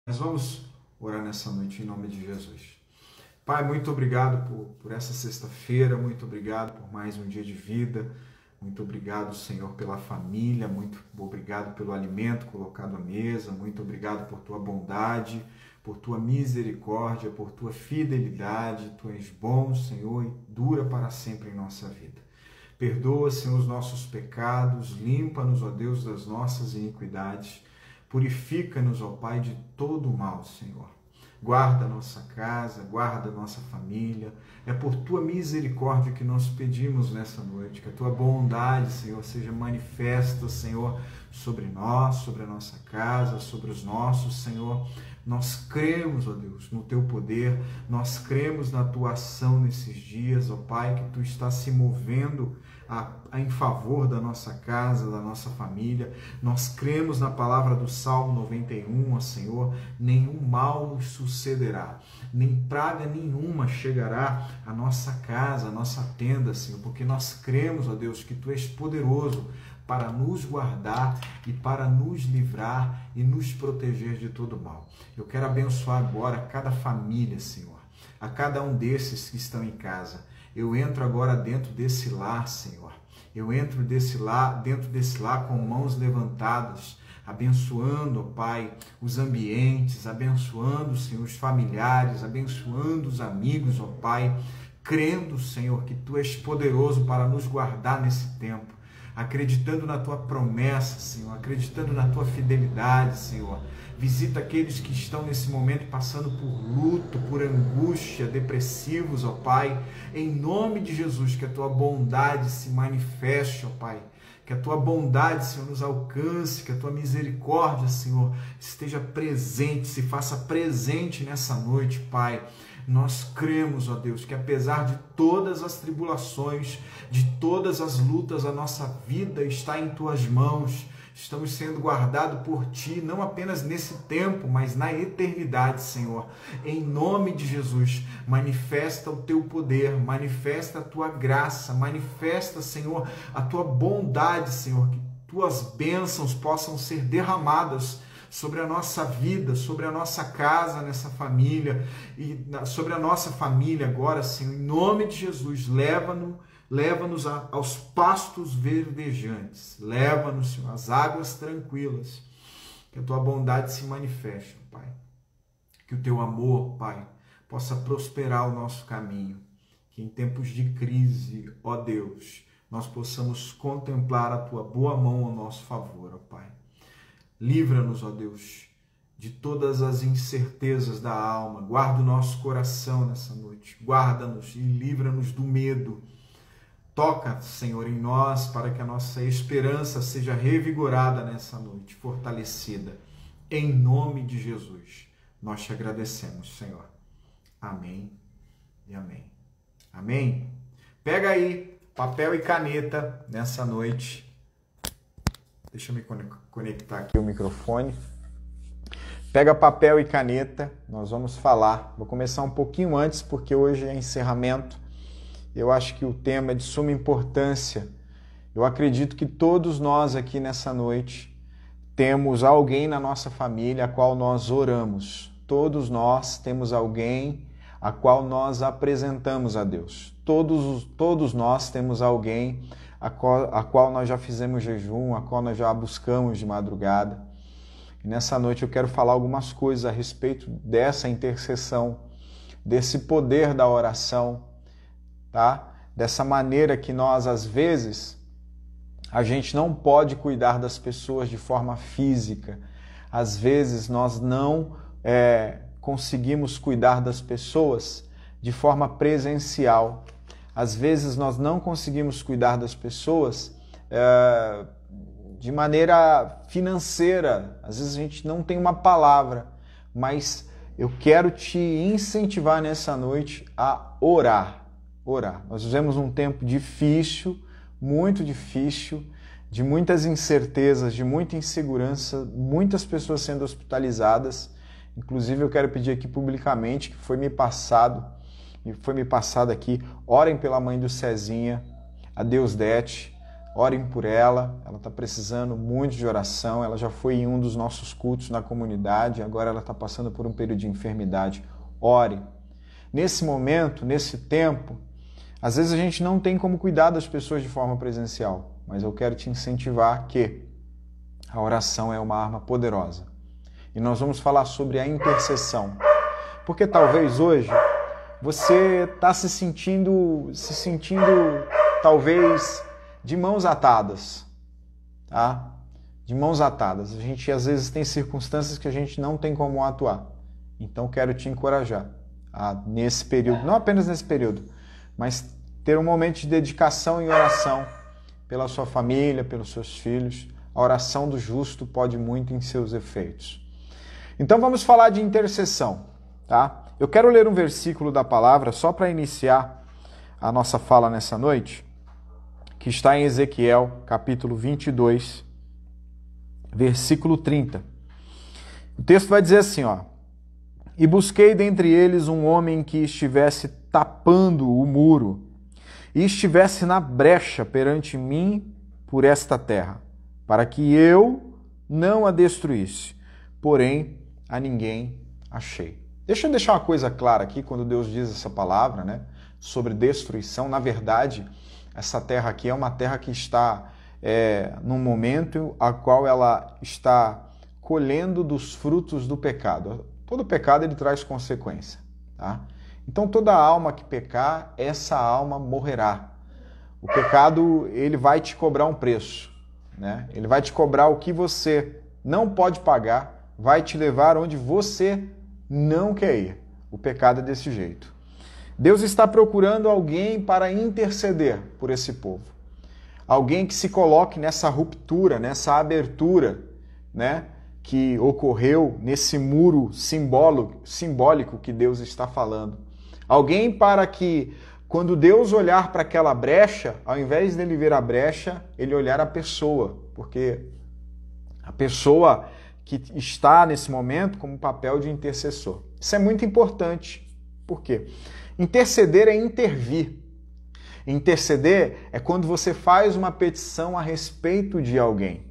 Nós vamos orar nessa noite em nome de Jesus. Pai, muito obrigado por essa sexta-feira, muito obrigado por mais um dia de vida, muito obrigado, Senhor, pela família, muito obrigado pelo alimento colocado à mesa, muito obrigado por tua bondade, por tua misericórdia, por tua fidelidade. Tu és bom, Senhor, e dura para sempre em nossa vida. Perdoa, Senhor, os nossos pecados, limpa-nos, ó Deus, das nossas iniquidades. Purifica-nos, ó Pai, de todo o mal, Senhor. Guarda a nossa casa, guarda a nossa família. É por Tua misericórdia que nós pedimos nessa noite, que a Tua bondade, Senhor, seja manifesta, Senhor, sobre nós, sobre a nossa casa, sobre os nossos, Senhor. Nós cremos, ó Deus, no Teu poder, nós cremos na Tua ação nesses dias, ó Pai, que Tu estás se movendo em favor da nossa casa, da nossa família. Nós cremos na palavra do Salmo 91, ó Senhor, nenhum mal nos sucederá, nem praga nenhuma chegará à nossa casa, à nossa tenda, Senhor, porque nós cremos, ó Deus, que Tu és poderoso para nos guardar e para nos livrar e nos proteger de todo mal. Eu quero abençoar agora cada família, Senhor, a cada um desses que estão em casa. Eu entro agora dentro desse lar, Senhor. Eu entro dentro desse lar com mãos levantadas, abençoando, ó Pai, os ambientes, abençoando, Senhor, os familiares, abençoando os amigos, ó Pai, crendo, Senhor, que Tu és poderoso para nos guardar nesse tempo, acreditando na Tua promessa, Senhor, acreditando na Tua fidelidade, Senhor. Visita aqueles que estão nesse momento passando por luto, por angústia, depressivos, ó Pai. Em nome de Jesus, que a Tua bondade se manifeste, ó Pai. Que a Tua bondade, Senhor, nos alcance, que a Tua misericórdia, Senhor, esteja presente, se faça presente nessa noite, Pai. Nós cremos, ó Deus, que apesar de todas as tribulações, de todas as lutas, a nossa vida está em Tuas mãos. Estamos sendo guardados por Ti, não apenas nesse tempo, mas na eternidade, Senhor. Em nome de Jesus, manifesta o Teu poder, manifesta a Tua graça, manifesta, Senhor, a Tua bondade, Senhor, que Tuas bênçãos possam ser derramadas sobre a nossa vida, sobre a nossa casa, nessa família, e sobre a nossa família agora, Senhor. Em nome de Jesus, leva-nos aos pastos verdejantes, leva-nos, Senhor, às águas tranquilas, que a Tua bondade se manifeste, Pai, que o Teu amor, Pai, possa prosperar o nosso caminho, que em tempos de crise, ó Deus, nós possamos contemplar a Tua boa mão ao nosso favor, ó Pai. Livra-nos, ó Deus, de todas as incertezas da alma, guarda o nosso coração nessa noite, guarda-nos e livra-nos do medo. Toca, Senhor, em nós, para que a nossa esperança seja revigorada nessa noite, fortalecida. Em nome de Jesus, nós Te agradecemos, Senhor. Amém e amém. Amém? Pega aí papel e caneta nessa noite. Deixa eu me conectar aqui o microfone. Pega papel e caneta, nós vamos falar. Vou começar um pouquinho antes, porque hoje é encerramento. Eu acho que o tema é de suma importância. Eu acredito que todos nós aqui nessa noite temos alguém na nossa família a qual nós oramos. Todos nós temos alguém a qual nós apresentamos a Deus. Todos nós temos alguém a qual nós já fizemos jejum, a qual nós já buscamos de madrugada. E nessa noite eu quero falar algumas coisas a respeito dessa intercessão, desse poder da oração, tá? Dessa maneira que nós, às vezes, a gente não pode cuidar das pessoas de forma física. Às vezes nós não conseguimos cuidar das pessoas de forma presencial. Às vezes nós não conseguimos cuidar das pessoas de maneira financeira. Às vezes a gente não tem uma palavra, mas eu quero te incentivar nessa noite a orar. Nós vivemos um tempo difícil, muito difícil, de muitas incertezas, de muita insegurança, muitas pessoas sendo hospitalizadas. Inclusive eu quero pedir aqui publicamente, que foi me passado aqui, orem pela mãe do Cezinha, a Deusdete, orem por ela está precisando muito de oração, ela já foi em um dos nossos cultos na comunidade, agora ela está passando por um período de enfermidade. Ore. Nesse momento, nesse tempo, às vezes a gente não tem como cuidar das pessoas de forma presencial, mas eu quero te incentivar que a oração é uma arma poderosa. E nós vamos falar sobre a intercessão. Porque talvez hoje você está se sentindo talvez de mãos atadas, tá? De mãos atadas. A gente às vezes tem circunstâncias que a gente não tem como atuar. Então quero te encorajar a, nesse período, não apenas nesse período, mas ter um momento de dedicação e oração pela sua família, pelos seus filhos. A oração do justo pode muito em seus efeitos. Então vamos falar de intercessão, tá? Eu quero ler um versículo da palavra só para iniciar a nossa fala nessa noite, que está em Ezequiel, capítulo 22, versículo 30. O texto vai dizer assim, ó: E busquei dentre eles um homem que estivesse tapando o muro e estivesse na brecha perante mim por esta terra, para que eu não a destruísse, porém a ninguém achei. Deixa eu deixar uma coisa clara aqui, quando Deus diz essa palavra, né, sobre destruição. Na verdade, essa terra aqui é uma terra que está num momento a qual ela está colhendo dos frutos do pecado. Todo pecado ele traz consequência, tá? Então toda alma que pecar, essa alma morrerá. O pecado ele vai te cobrar um preço, né? Ele vai te cobrar o que você não pode pagar, vai te levar onde você não quer ir. O pecado é desse jeito. Deus está procurando alguém para interceder por esse povo. Alguém que se coloque nessa ruptura, nessa abertura, né, que ocorreu nesse muro simbólico que Deus está falando. Alguém para que, quando Deus olhar para aquela brecha, ao invés dele ver a brecha, ele olhar a pessoa, porque a pessoa que está nesse momento como papel de intercessor. Isso é muito importante. Por quê? Interceder é intervir. Interceder é quando você faz uma petição a respeito de alguém.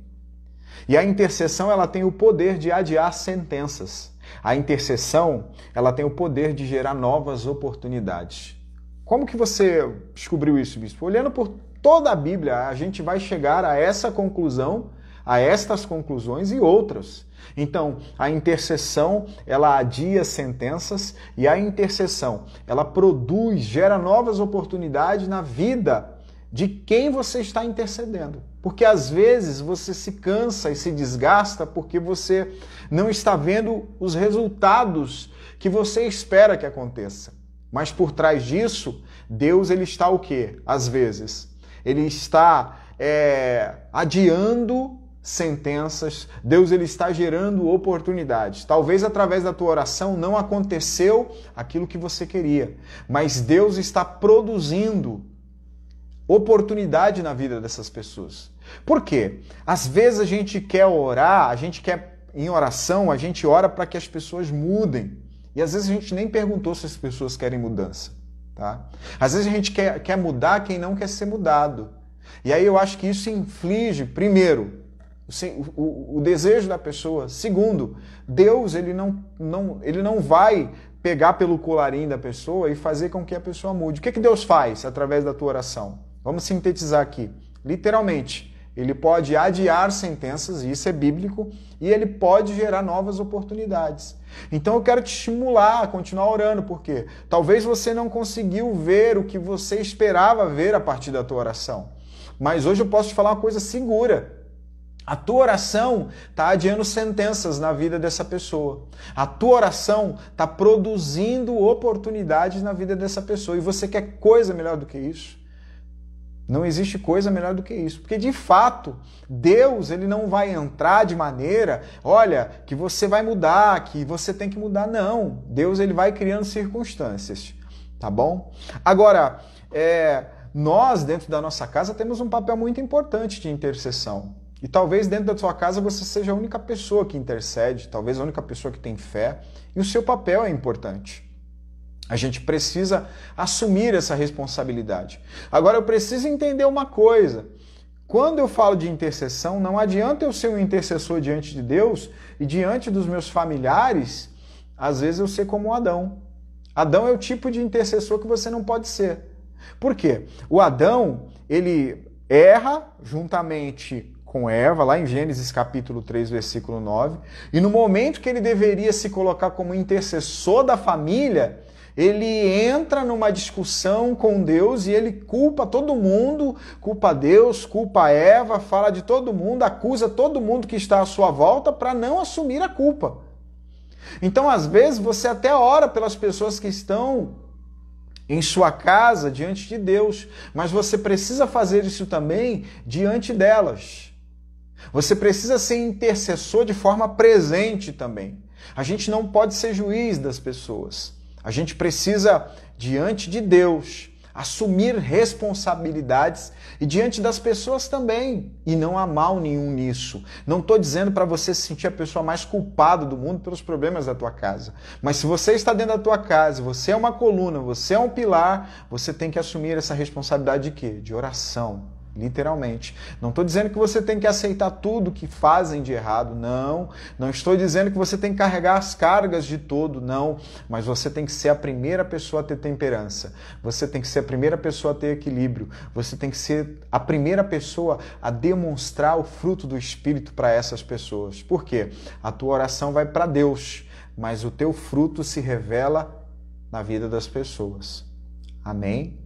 E a intercessão ela tem o poder de adiar sentenças. A intercessão ela tem o poder de gerar novas oportunidades. Como que você descobriu isso, bispo? Olhando por toda a Bíblia, a gente vai chegar a essa conclusão, a estas conclusões e outras. Então, a intercessão, ela adia sentenças e a intercessão, ela produz, gera novas oportunidades na vida de quem você está intercedendo. Porque às vezes você se cansa e se desgasta porque você não está vendo os resultados que você espera que aconteça. Mas por trás disso, Deus ele está o quê? Às vezes, ele está adiando sentenças, Deus ele está gerando oportunidades. Talvez através da tua oração não aconteceu aquilo que você queria, mas Deus está produzindo oportunidade na vida dessas pessoas. Por quê? Às vezes a gente quer orar, em oração, a gente ora para que as pessoas mudem. E às vezes a gente nem perguntou se as pessoas querem mudança, tá? Às vezes a gente quer mudar quem não quer ser mudado. E aí eu acho que isso inflige, primeiro, o desejo da pessoa. Segundo, Deus ele não vai pegar pelo colarinho da pessoa e fazer com que a pessoa mude. O que Deus faz através da tua oração? Vamos sintetizar aqui. Literalmente, ele pode adiar sentenças, e isso é bíblico, e ele pode gerar novas oportunidades. Então eu quero te estimular a continuar orando, porque talvez você não conseguiu ver o que você esperava ver a partir da tua oração. Mas hoje eu posso te falar uma coisa segura. A tua oração está adiando sentenças na vida dessa pessoa. A tua oração está produzindo oportunidades na vida dessa pessoa. E você quer coisa melhor do que isso? Não existe coisa melhor do que isso. Porque, de fato, Deus ele não vai entrar de maneira, olha, que você vai mudar, que você tem que mudar. Não. Deus ele vai criando circunstâncias. Tá bom? Agora, nós, dentro da nossa casa, temos um papel muito importante de intercessão. E talvez dentro da sua casa você seja a única pessoa que intercede, talvez a única pessoa que tem fé, e o seu papel é importante. A gente precisa assumir essa responsabilidade. Agora eu preciso entender uma coisa. Quando eu falo de intercessão, não adianta eu ser um intercessor diante de Deus e diante dos meus familiares, às vezes eu ser como o Adão. Adão é o tipo de intercessor que você não pode ser. Por quê? O Adão, ele erra juntamente com Eva, lá em Gênesis capítulo 3, versículo 9, e no momento que ele deveria se colocar como intercessor da família, ele entra numa discussão com Deus e ele culpa todo mundo, culpa Deus, culpa Eva, fala de todo mundo, acusa todo mundo que está à sua volta para não assumir a culpa. Então, às vezes, você até ora pelas pessoas que estão em sua casa, diante de Deus, mas você precisa fazer isso também diante delas. Você precisa ser intercessor de forma presente também. A gente não pode ser juiz das pessoas. A gente precisa, diante de Deus, assumir responsabilidades e diante das pessoas também. E não há mal nenhum nisso. Não estou dizendo para você se sentir a pessoa mais culpada do mundo pelos problemas da tua casa. Mas se você está dentro da tua casa, você é uma coluna, você é um pilar, você tem que assumir essa responsabilidade de quê? De oração. Literalmente. Não estou dizendo que você tem que aceitar tudo que fazem de errado, não. Não estou dizendo que você tem que carregar as cargas de todo, não. Mas você tem que ser a primeira pessoa a ter temperança. Você tem que ser a primeira pessoa a ter equilíbrio. Você tem que ser a primeira pessoa a demonstrar o fruto do Espírito para essas pessoas. Por quê? A tua oração vai para Deus, mas o teu fruto se revela na vida das pessoas. Amém?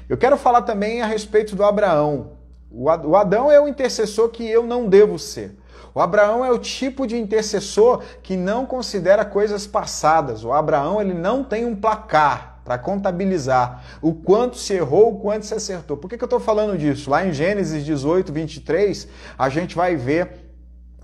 Eu quero falar também a respeito do Abraão. O Adão é o intercessor que eu não devo ser. O Abraão é o tipo de intercessor que não considera coisas passadas. O Abraão, ele não tem um placar para contabilizar o quanto se errou, o quanto se acertou. Por que eu estou falando disso? Lá em Gênesis 18, 23, a gente vai ver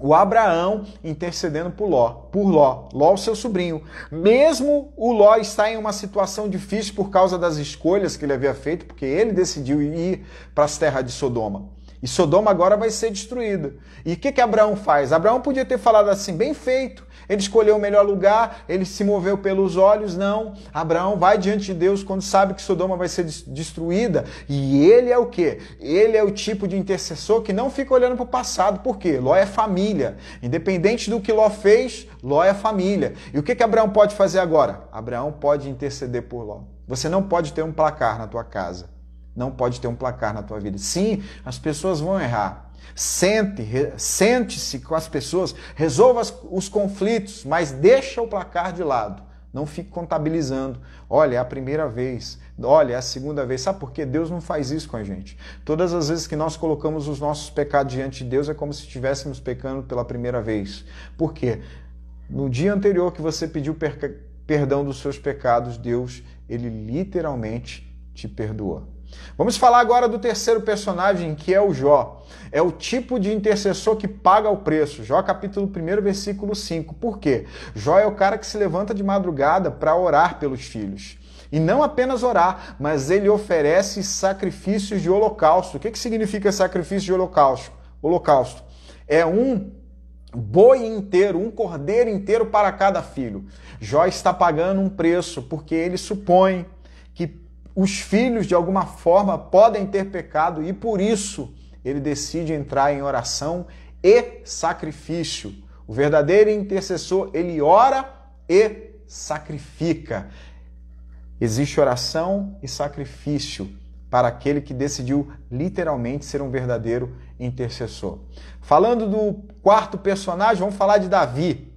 o Abraão intercedendo por Ló, o seu sobrinho. Mesmo o Ló está em uma situação difícil por causa das escolhas que ele havia feito, porque ele decidiu ir para as terras de Sodoma. E Sodoma agora vai ser destruída. E o que Abraão faz? Abraão podia ter falado assim, bem feito. Ele escolheu o melhor lugar, ele se moveu pelos olhos. Não. Abraão vai diante de Deus quando sabe que Sodoma vai ser destruída. E ele é o quê? Ele é o tipo de intercessor que não fica olhando para o passado. Por quê? Ló é família. Independente do que Ló fez, Ló é família. E o que Abraão pode fazer agora? Abraão pode interceder por Ló. Você não pode ter um placar na tua casa. Não pode ter um placar na tua vida. Sim, as pessoas vão errar. Sente-se com as pessoas, resolva os conflitos, mas deixa o placar de lado. Não fique contabilizando. Olha, é a primeira vez. Olha, é a segunda vez. Sabe por quê? Deus não faz isso com a gente. Todas as vezes que nós colocamos os nossos pecados diante de Deus, é como se estivéssemos pecando pela primeira vez. Por quê? No dia anterior que você pediu perdão dos seus pecados, Deus, ele literalmente te perdoou. Vamos falar agora do terceiro personagem, que é o Jó. É o tipo de intercessor que paga o preço. Jó capítulo 1, versículo 5. Por quê? Jó é o cara que se levanta de madrugada para orar pelos filhos. E não apenas orar, mas ele oferece sacrifícios de holocausto. O que significa sacrifício de holocausto? Holocausto é um boi inteiro, um cordeiro inteiro para cada filho. Jó está pagando um preço porque ele supõe que os filhos, de alguma forma, podem ter pecado e, por isso, ele decide entrar em oração e sacrifício. O verdadeiro intercessor, ele ora e sacrifica. Existe oração e sacrifício para aquele que decidiu, literalmente, ser um verdadeiro intercessor. Falando do quarto personagem, vamos falar de Davi.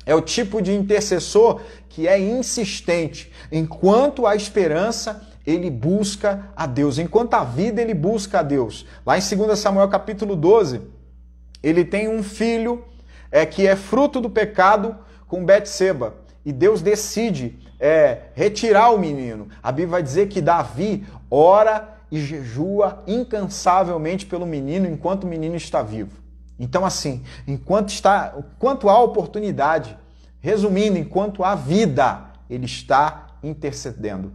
É o tipo de intercessor que é insistente. Enquanto há esperança, ele busca a Deus. Enquanto há vida, ele busca a Deus. Lá em 2 Samuel capítulo 12, ele tem um filho que é fruto do pecado com Betseba. E Deus decide retirar o menino. A Bíblia vai dizer que Davi ora e jejua incansavelmente pelo menino enquanto o menino está vivo. Então, assim, enquanto há oportunidade, resumindo, enquanto há vida, ele está intercedendo.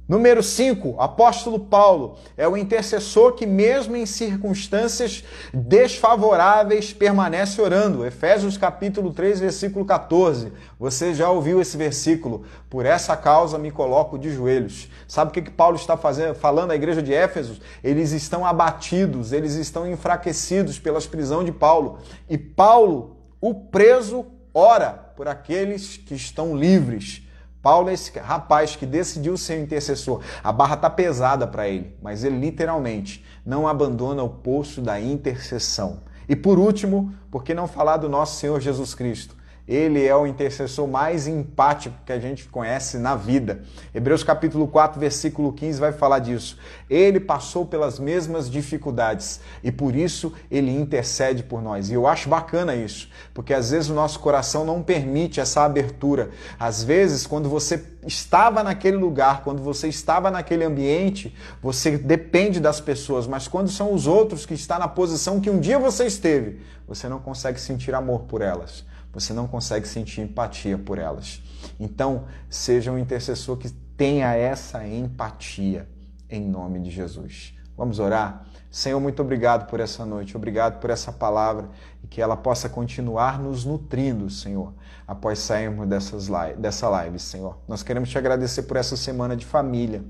Número 5, apóstolo Paulo é o intercessor que mesmo em circunstâncias desfavoráveis permanece orando. Efésios capítulo 3, versículo 14. Você já ouviu esse versículo? Por essa causa me coloco de joelhos. Sabe o que Paulo está falando à igreja de Éfeso? Eles estão abatidos, eles estão enfraquecidos pelas prisões de Paulo. E Paulo, o preso, ora por aqueles que estão livres. Paulo é esse rapaz que decidiu ser um intercessor. A barra está pesada para ele, mas ele literalmente não abandona o posto da intercessão. E por último, por que não falar do nosso Senhor Jesus Cristo? Ele é o intercessor mais empático que a gente conhece na vida. Hebreus capítulo 4, versículo 15 vai falar disso. Ele passou pelas mesmas dificuldades e por isso ele intercede por nós. E eu acho bacana isso, porque às vezes o nosso coração não permite essa abertura. Às vezes, quando você estava naquele lugar, quando você estava naquele ambiente, você depende das pessoas, mas quando são os outros que estão na posição que um dia você esteve, você não consegue sentir amor por elas. Você não consegue sentir empatia por elas. Então, seja um intercessor que tenha essa empatia em nome de Jesus. Vamos orar? Senhor, muito obrigado por essa noite, obrigado por essa palavra e que ela possa continuar nos nutrindo, Senhor, após sairmos dessa live, Senhor. Nós queremos te agradecer por essa semana de família.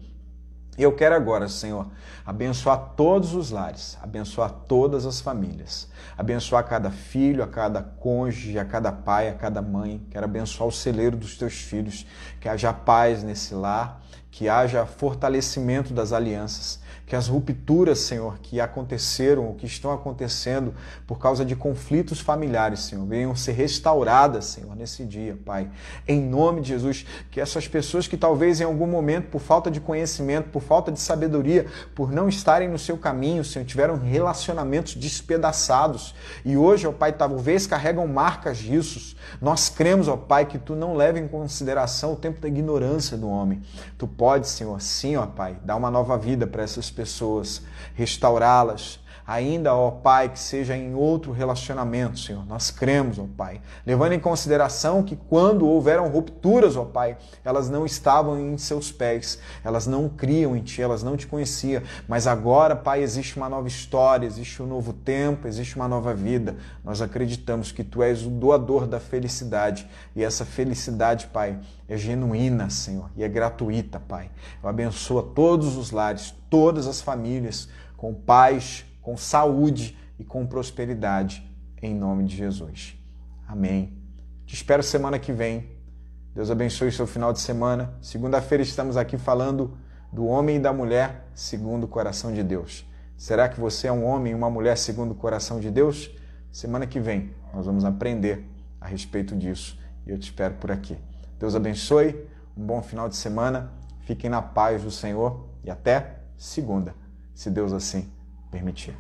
E eu quero agora, Senhor, abençoar todos os lares, abençoar todas as famílias, abençoar cada filho, a cada cônjuge, a cada pai, a cada mãe. Quero abençoar o celeiro dos teus filhos, que haja paz nesse lar, que haja fortalecimento das alianças, que as rupturas, Senhor, que aconteceram ou que estão acontecendo por causa de conflitos familiares, Senhor, venham ser restauradas, Senhor, nesse dia, Pai. Em nome de Jesus, que essas pessoas que talvez em algum momento, por falta de conhecimento, por falta de sabedoria, por não estarem no seu caminho, Senhor, tiveram relacionamentos despedaçados e hoje, ó Pai, talvez carregam marcas disso. Nós cremos, ó Pai, que Tu não leva em consideração o tempo da ignorância do homem. Tu pode, Senhor, sim, ó Pai, dar uma nova vida para essas pessoas, restaurá-las, ainda, ó Pai, que seja em outro relacionamento, Senhor. Nós cremos, ó Pai, levando em consideração que quando houveram rupturas, ó Pai, elas não estavam em seus pés, elas não criam em Ti, elas não Te conheciam, mas agora, Pai, existe uma nova história, existe um novo tempo, existe uma nova vida. Nós acreditamos que Tu és o doador da felicidade e essa felicidade, Pai, é genuína, Senhor, e é gratuita, Pai. Eu abençoo a todos os lares, todas as famílias, com paz, com saúde e com prosperidade, em nome de Jesus. Amém. Te espero semana que vem. Deus abençoe o seu final de semana. Segunda-feira estamos aqui falando do homem e da mulher segundo o coração de Deus. Será que você é um homem e uma mulher segundo o coração de Deus? Semana que vem nós vamos aprender a respeito disso e eu te espero por aqui. Deus abençoe, um bom final de semana, fiquem na paz do Senhor e até segunda, se Deus assim permitir.